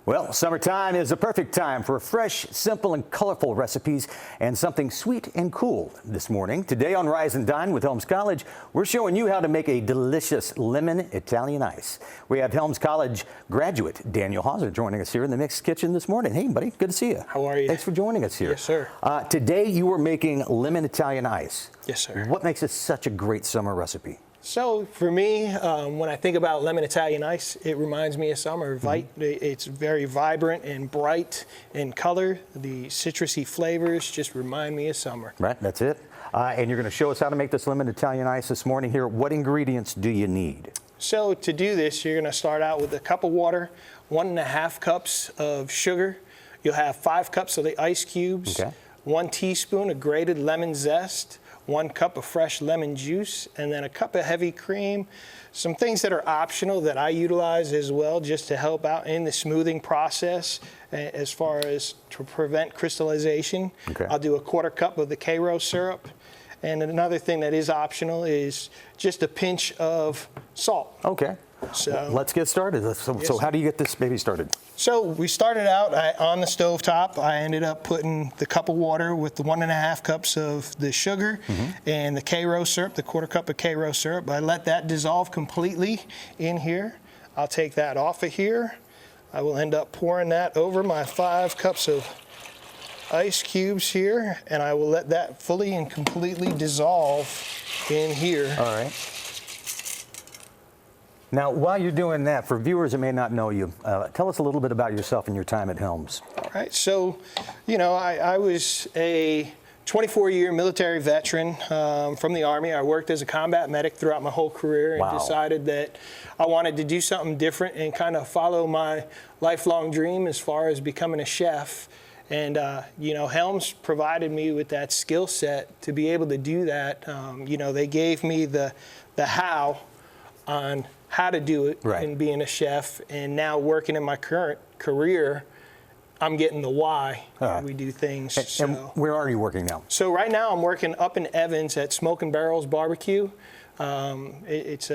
Well, summertime is the perfect time for fresh, simple, and colorful recipes and something sweet and cool. This morning, today on Rise Dine with Helms College, we're showing you how to make a delicious lemon Italian ice. We have Helms College graduate Daniel Hauser joining us here in the mixed kitchen this morning. Hey, buddy, good to see you. How are you? Thanks for joining us here. Yes, sir. Today, you are making lemon Italian ice. Yes, sir. What makes it such a great summer recipe? So for me, when I think about lemon Italian ice, it reminds me of summer. It's very vibrant and bright in color. The citrusy flavors just remind me of summer. Right, that's it. And you're going to show us how to make this lemon Italian ice this morning here. What ingredients do you need? So to do this, you're going to start out with a cup of water, 1.5 cups of sugar. You'll have 5 cups of the ice cubes, okay. 1 teaspoon of grated lemon zest, 1 cup of fresh lemon juice, and then a cup of heavy cream. Some things that are optional that I utilize as well just to help out in the smoothing process as far as to prevent crystallization. Okay. I'll do a 1/4 cup of the Karo syrup. And another thing that is optional is just a pinch of salt. Okay. So let's get started. So how do you get this baby started? So we started out on the stove top. I ended up putting the cup of water with the 1.5 cups of the sugar and the Karo syrup, the 1/4 cup of Karo syrup. I let that dissolve completely in here. I'll take that off of here. I will end up pouring that over my 5 cups of ice cubes here, and I will let that fully and completely dissolve in here. All right. Now, while you're doing that, for viewers that may not know you, tell us a little bit about yourself and your time at Helms. All right. So, you know, I was a 24-year military veteran from the Army. I worked as a combat medic throughout my whole career and decided that I wanted to do something different and kind of follow my lifelong dream as far as becoming a chef. And, you know, Helms provided me with that skill set to be able to do that. You know, they gave me the how on how to do it in being a chef, and now working in my current career, I'm getting the why we do things. And where are you working now? So right now I'm working up in Evans at Smoke and Barrels Barbecue. It's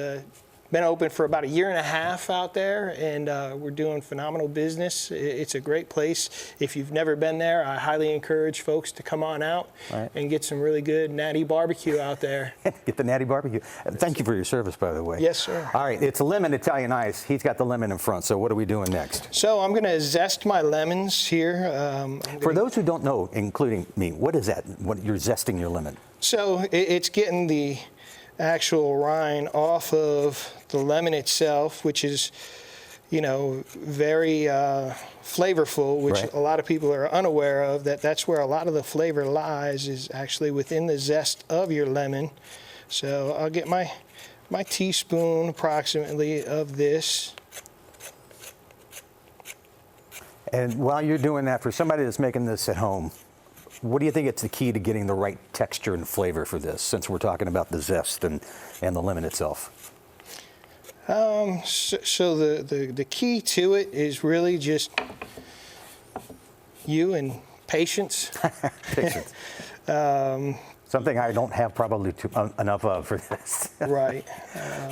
been open for about 1.5 years out there, and we're doing phenomenal business. It's a great place. If you've never been there, I highly encourage folks to come on out and get some really good natty barbecue out there. Get the natty barbecue. Thank you for your service, by the way. Yes, sir. All right, it's a lemon Italian ice. He's got the lemon in front, so what are we doing next? So I'm going to zest my lemons here. For those who don't know, including me, what is that? What you're zesting your lemon? So it's getting the actual rind off of the lemon itself, which is, you know, very flavorful, which a lot of people are unaware of. That's where a lot of the flavor lies, is actually within the zest of your lemon. So I'll get my teaspoon approximately of this. And while you're doing that, for somebody that's making this at home, what do you think it's the key to getting the right texture and flavor for this, since we're talking about the zest and the lemon itself? So the key to it is really just you and patience. Patience. Something I don't have probably enough of for this. Right.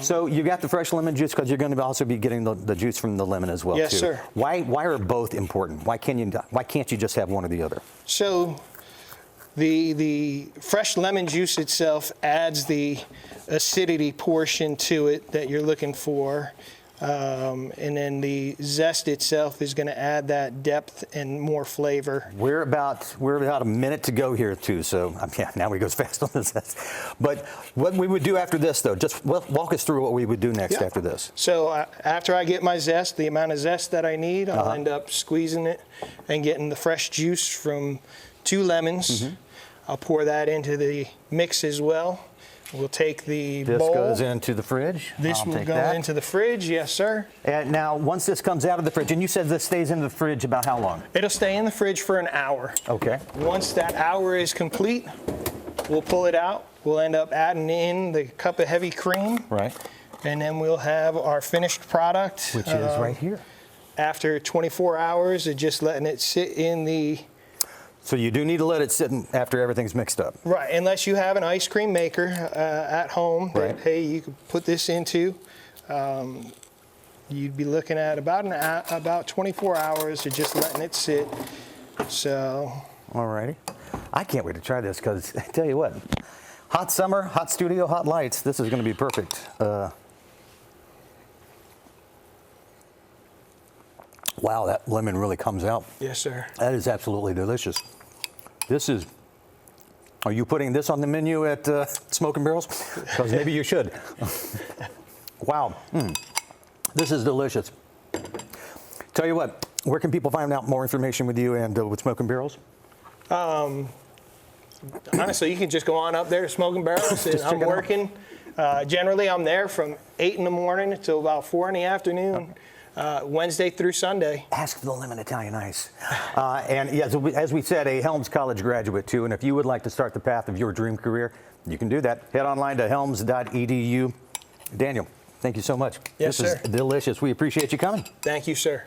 So you got the fresh lemon juice, because you're going to also be getting the juice from the lemon as well, yes, too. Sir. Why are both important? Why can't you just have one or the other? So the fresh lemon juice itself adds the acidity portion to it that you're looking for. And then the zest itself is going to add that depth and more flavor. We're about a minute to go here too, so yeah, now we go fast on the zest. But what we would do after this, though, just walk us through what we would do next after this. So after I get my zest, the amount of zest that I need, I'll end up squeezing it and getting the fresh juice from 2 lemons. I'll pour that into the mix as well. We'll take the bowl. This goes into the fridge. This will go into the fridge, yes, sir. And now, once this comes out of the fridge, and you said this stays in the fridge about how long? It'll stay in the fridge for an hour. Okay. Once that hour is complete, we'll pull it out. We'll end up adding in the cup of heavy cream. Right. And then we'll have our finished product. Which is right here. After 24 hours of just letting it sit in the... So you do need to let it sit after everything's mixed up. Right, unless you have an ice cream maker at home that, hey, you could put this into. you'd be looking at about 24 hours of just letting it sit. So. All righty. I can't wait to try this because I tell you what, hot summer, hot studio, hot lights. This is going to be perfect. Wow, that lemon really comes out. Yes, sir. That is absolutely delicious. This is. Are you putting this on the menu at Smoking Barrels? Because maybe you should. Wow. This is delicious. Tell you what, where can people find out more information with you and with Smoking Barrels? Honestly, you can just go on up there to Smoking Barrels, and I'm working. Generally, I'm there from 8 in the morning until about 4 in the afternoon, Wednesday through Sunday. Ask for the lemon Italian ice. And yeah, so as we said, a Helms College graduate too. And if you would like to start the path of your dream career, you can do that. Head online to helms.edu. Daniel, thank you so much. Yes, this sir. Is delicious. We appreciate you coming. Thank you, sir.